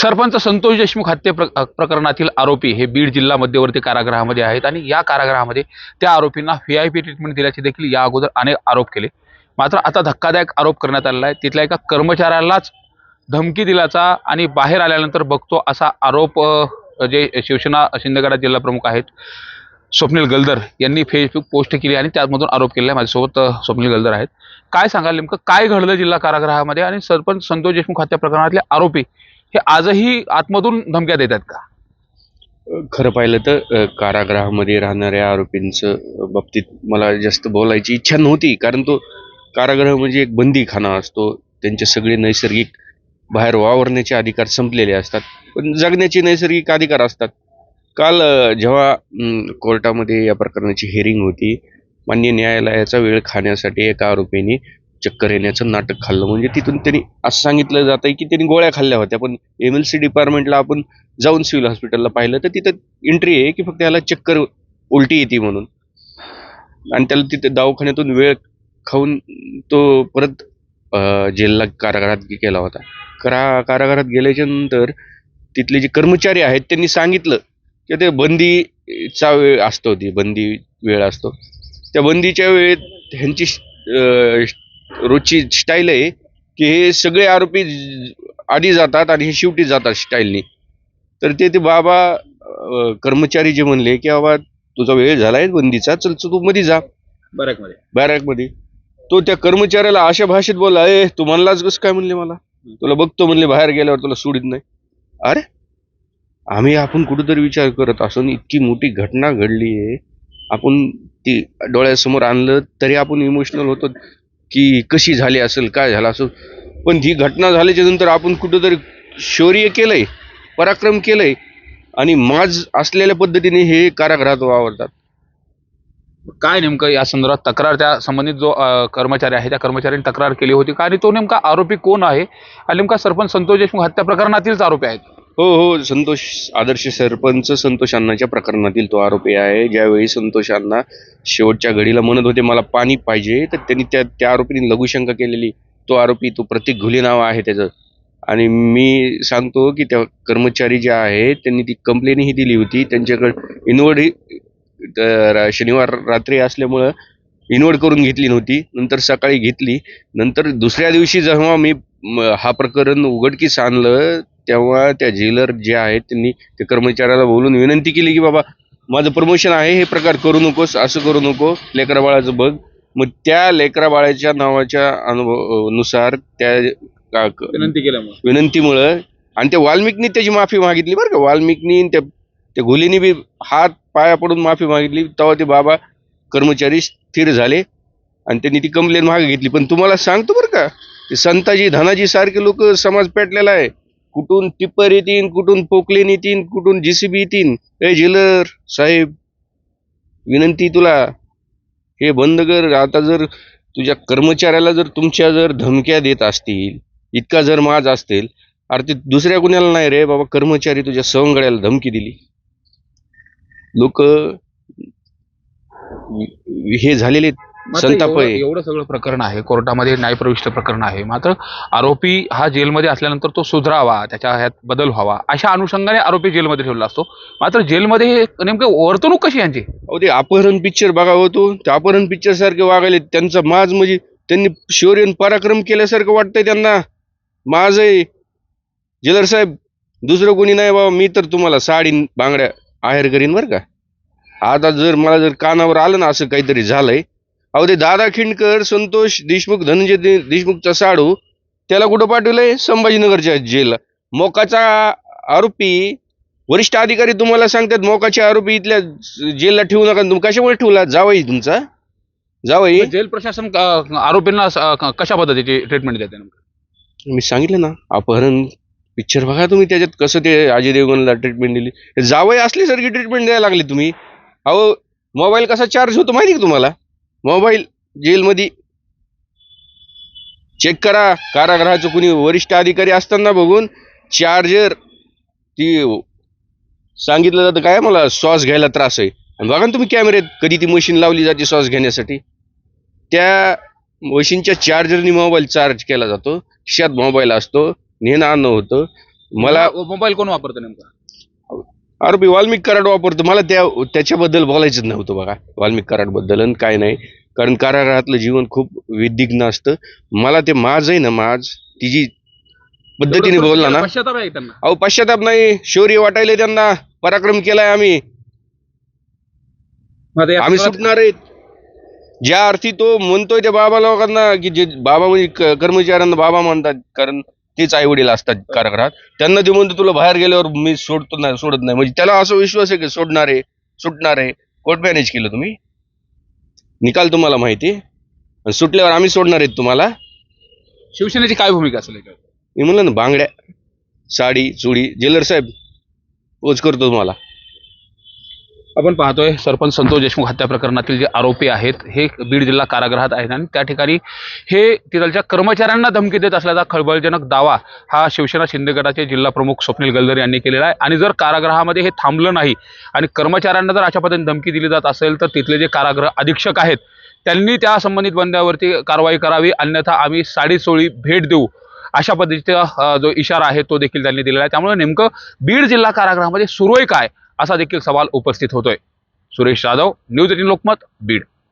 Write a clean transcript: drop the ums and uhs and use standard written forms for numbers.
सरपंच संतोष देशमुख हत्ये प्रकरणातील आरोपी हे बीड जिल्हा मध्यवर्ती कारागृहामध्ये आहेत आणि या कारागृहामध्ये त्या आरोपींना व्हीआयपी ट्रीटमेंट दिल्याचे देखील या अगोदर अनेक आरोप केले. मात्र आता धक्कादायक आरोप करण्यात आलेला आहे. तिथल्या एका कर्मचाऱ्यालाच धमकी दिल्याचा आणि बाहेर आल्यानंतर बघतो असा आरोप जे शिवसेना शिंदेगड जिल्हा प्रमुख आहेत स्वप्नील गलदर यांनी फेसबुक पोस्ट केली आणि त्यामधून आरोप केला आहे. माझ्यासोबत स्वप्नील गलदर आहेत. काय सांगाल, नेमकं काय घडलं जिल्हा कारागृहामध्ये आणि सरपंच संतोष देशमुख हत्या प्रकरणातले आरोपी हे आजही आतमधून धमक्या देतात का? खरं पाहिलं तर कारागृहामध्ये राहणाऱ्या आरोपींचं बाबतीत मला जास्त बोलायची इच्छा नव्हती, कारण तो कारागृह म्हणजे एक बंदीखाना असतो. त्यांचे सगळे नैसर्गिक बाहेर वावरण्याचे अधिकार संपलेले असतात, पण जगण्याचे नैसर्गिक अधिकार असतात. काल जेव्हा कोर्टामध्ये या प्रकरणाची हिअरिंग होती, माननीय न्यायालयाचा वेळ खाण्यासाठी एका आरोपीने चक्कर येण्याचं नाटक खाल्लं. म्हणजे तिथून त्यांनी असं सांगितलं जात आहे की त्यांनी गोळ्या खाल्ल्या होत्या, पण MLC डिपार्टमेंटला आपण जाऊन सिव्हिल हॉस्पिटलला पाहिलं तर तिथं एंट्री आहे की फक्त याला चक्कर उलटी येते म्हणून, आणि त्याला तिथे दवाखान्यातून वेळ खाऊन तो परत जेलला कारागृहात गेला होता. कारागृहात गेल्याच्या नंतर तिथले जे कर्मचारी आहेत त्यांनी सांगितलं की ते बंदीचा वेळ असतो, ती बंदी वेळ असतो, त्या बंदीच्या वेळेत ह्यांची रोजची स्टाईल आहे की हे सगळे आरोपी आधी जातात आणि हे शेवटी जातात स्टाईलनी. तर ते बाबा कर्मचारी जे म्हणले की बाबा तुझा वेळ झालाय बंदीचा, चल तू मध्ये जा बॅरकमध्ये. तो त्या कर्मचाऱ्याला अशा भाषेत बोलला, तू म्हणलाच कसं काय म्हणले, मला तुला बघतो म्हणले, बाहेर गेल्यावर तुला सोडित नाही. अरे आपण कुठेतरी विचार करत असून इतकी मोठी घटना घडली आहे, आपण ती डोळ्यासमोर आणलं तरी आपण इमोशनल होतो की कशी झाली असेल, काय झालं असेल. पण ही घटना झाल्याच्या नंतर आपण कुठेतरी शौर्य केलंय, पराक्रम केलंय आणि माज असलेल्या पद्धतीने हे कारागृहात वावरतात. काय नेमकं या संदर्भात तक्रार त्या संबंधित जो कर्मचारी आहे त्या कर्मचाऱ्यांनी तक्रार केली होती का, आणि तो नेमका आरोपी कोण आहे आणि नेमका सरपंच संतोष देशमुख हत्या प्रकरणातीलच आरोपी आहेत? हो, आदर्श सरपंच संतोष अण्णाच्या प्रकरणातील तो आरोपी आहे. ज्यावेळी संतोष अण्णा शेवटच्या घडीला म्हणत होते मला पाणी पाहिजे, तर त्यांनी त्या आरोपीने लघुशंका केलेली. तो आरोपी, तो प्रतीक घुले नाव आहे त्याचं. आणि मी सांगतो की त्या कर्मचारी जे आहे त्यांनी ती कंप्लेनही दिली होती. त्यांच्याकडे इनवर्ड ही शनिवार रात्री असल्यामुळं इनवर्ड करून घेतली नव्हती, नंतर सकाळी घेतली. नंतर दुसऱ्या दिवशी जेव्हा मी हा प्रकरण उघडकीस आणलं तेव्हा त्या जेलर जे आहेत त्यांनी त्या कर्मचाऱ्याला बोलून विनंती केली की बाबा माझं प्रमोशन आहे, हे प्रकार करू नकोस, असं करू नको, लेकरा बाळाचं बघ. मग त्या लेकरा बाळाच्या नावाच्या अनुभवानुसार त्या विनंतीमुळं आणि त्या वाल्मिकनी त्याची माफी मागितली बरं का. वाल्मिकनी त्या घोलीनी बी हात पाया पडून माफी मागितली. तेव्हा ते बाबा कर्मचारी स्थिर झाले आणि त्यांनी ती कंप्लेन मागे घेतली. पण तुम्हाला सांगतो बरं का, ते संताजी धनाजी सारखे लोक समाज पेटलेला आहे. कुठून टिप्पर येतील, कुठून पोकलेन येतील, कुठून JCB येतील. जेलर साहेब, विनंती तुला, हे बंद कर. आता जर तुझ्या कर्मचाऱ्याला जर तुमच्या जर धमक्या देत असतील, इतका जर माज असतील, अरे ते दुसऱ्या कुणाला नाही रे बाबा, कर्मचारी तुझ्या सवंगड्याला धमकी दिली. लोक हे झालेले संताप आहे. एवढं सगळं प्रकरण आहे, कोर्टामध्ये न्यायप्रविष्ट प्रकरण आहे. मात्र आरोपी हा जेलमध्ये असल्यानंतर तो सुधरावा, त्याच्या ह्यात बदल व्हावा अशा अनुषंगाने आरोपी जेलमध्ये ठेवला असतो. मात्र जेलमध्ये नेमकं वर्तणूक कशी यांची? ते अपहरण पिक्चर बघा होतो, त्या अपहरण पिक्चर सारखे वागायले. त्यांचा माज म्हणजे त्यांनी शौर्य पराक्रम केल्यासारखं वाटतंय त्यांना. माज आहे जेलर साहेब, दुसरं कोणी नाही बाबा. मी तर तुम्हाला साडी बांगड्या आहेर करीन बरं का. आता जर मला जर कानावर आलं ना असं काहीतरी झालंय, ते दादा खिंडकर, संतोष देशमुख, धनंजय देशमुखचा साडू, त्याला कुठं पाठवलंय? संभाजीनगरच्या जेलला. मोकाचा आरोपी, वरिष्ठ अधिकारी तुम्हाला सांगतात मोकाचे आरोपी इथल्या जेलला ठेवू नका. तुम्ही कशामुळे ठेवला? जावई तुमचा, जावई. जेल प्रशासन आरोपींना कशा पद्धतीची ट्रीटमेंट देते? मी सांगितलं ना, अपहरण पिक्चर बघा तुम्ही, त्याच्यात कसं ते अजय देवगणला ट्रीटमेंट दिली. जावई असल्यासारखी ट्रीटमेंट द्यायला लागली तुम्ही. मोबाईल कसा चार्ज होतो माहिती का तुम्हाला? मोबाईल जेलमध्ये चेक करा. कारागृहाचं कुणी वरिष्ठ अधिकारी असताना बघून चार्जर ती सांगितलं जातं काय मला श्वास घ्यायला त्रास आहे, आणि बघा ना तुम्ही कॅमेऱ्यात कधी ती मशीन लावली जाते श्वास घेण्यासाठी. त्या मशीनच्या चार्जरनी मोबाईल चार्ज केला जातो. खिशात मोबाईल असतो, नेणं आणणं होतं. मला मोबाईल कोण वापरतं नेमकं? आरोपी वाल्मिक कराड वापरतो. मला त्याच्याबद्दल बोलायचंच नव्हतं बघा, वाल्मिक कराड बद्दल आणि काय नाही. कारण कारागृहातलं जीवन खूप विधिग्न असतं. मला ते माज आहे ना, माज तिची पद्धतीने बोलला ना, पश्चाताप आहे त्यांना. अहो पश्चाताप नाही, शौर्य वाटायले त्यांना, पराक्रम केलाय आम्ही मग आता या आम्ही प्रकरणात- सुटणार आहेत. ज्या अर्थी तो म्हणतोय त्या बाबा लोकांना की जे बाबा म्हणजे कर्मचाऱ्यांना बाबा म्हणतात, कारण तेच आई वडील असतात कारागृहात, त्यांना ते म्हणतो तुला बाहेर गेल्यावर मी सोडत नाही, म्हणजे त्याला असा विश्वास आहे की सोडणार आहे, सुटणार आहे. कोर्ट मॅनेज केलं तुम्ही, निकाल तुम्हाला माहिती आहे, आणि सुटल्यावर आम्ही सोडणार आहेत तुम्हाला. शिवसेनेची काय भूमिका असेल याच्यावर? मी म्हणलं ना, बांगड्या, साडी, चुडी, जेलर साहेब पोच करतो तुम्हाला. आपण पाहतोय सरपंच संतोष देशमुख हत्या प्रकरणातील जे आरोपी आहेत हे बीड जिल्हा कारागृहात आहेत आणि त्या ठिकाणी हे तिथलच्या कर्मचाऱ्यांना धमकी देत असल्याचा खळबळजनक दावा हा शिवसेना शिंदे गटाचे जिल्हा प्रमुख स्वप्नील गलदर यांनी केलेला आहे. आणि जर कारागृहामध्ये हे थांबलं नाही आणि कर्मचाऱ्यांना जर अशा पद्धतीने धमकी दिली जात असेल तर तिथले जे कारागृह अधीक्षक आहेत त्यांनी त्या संबंधित बंद्यावरती कारवाई करावी, अन्यथा आम्ही साडीचोळी भेट देऊ, अशा पद्धतीचा जो इशारा आहे तो देखील त्यांनी दिलेला आहे. त्यामुळे नेमकं बीड जिल्हा कारागृहामध्ये सुरू आहे काय असा देखील सवाल उपस्थित होतोय. सुरेश जाधव, न्यूज 18 लोकमत, बीड.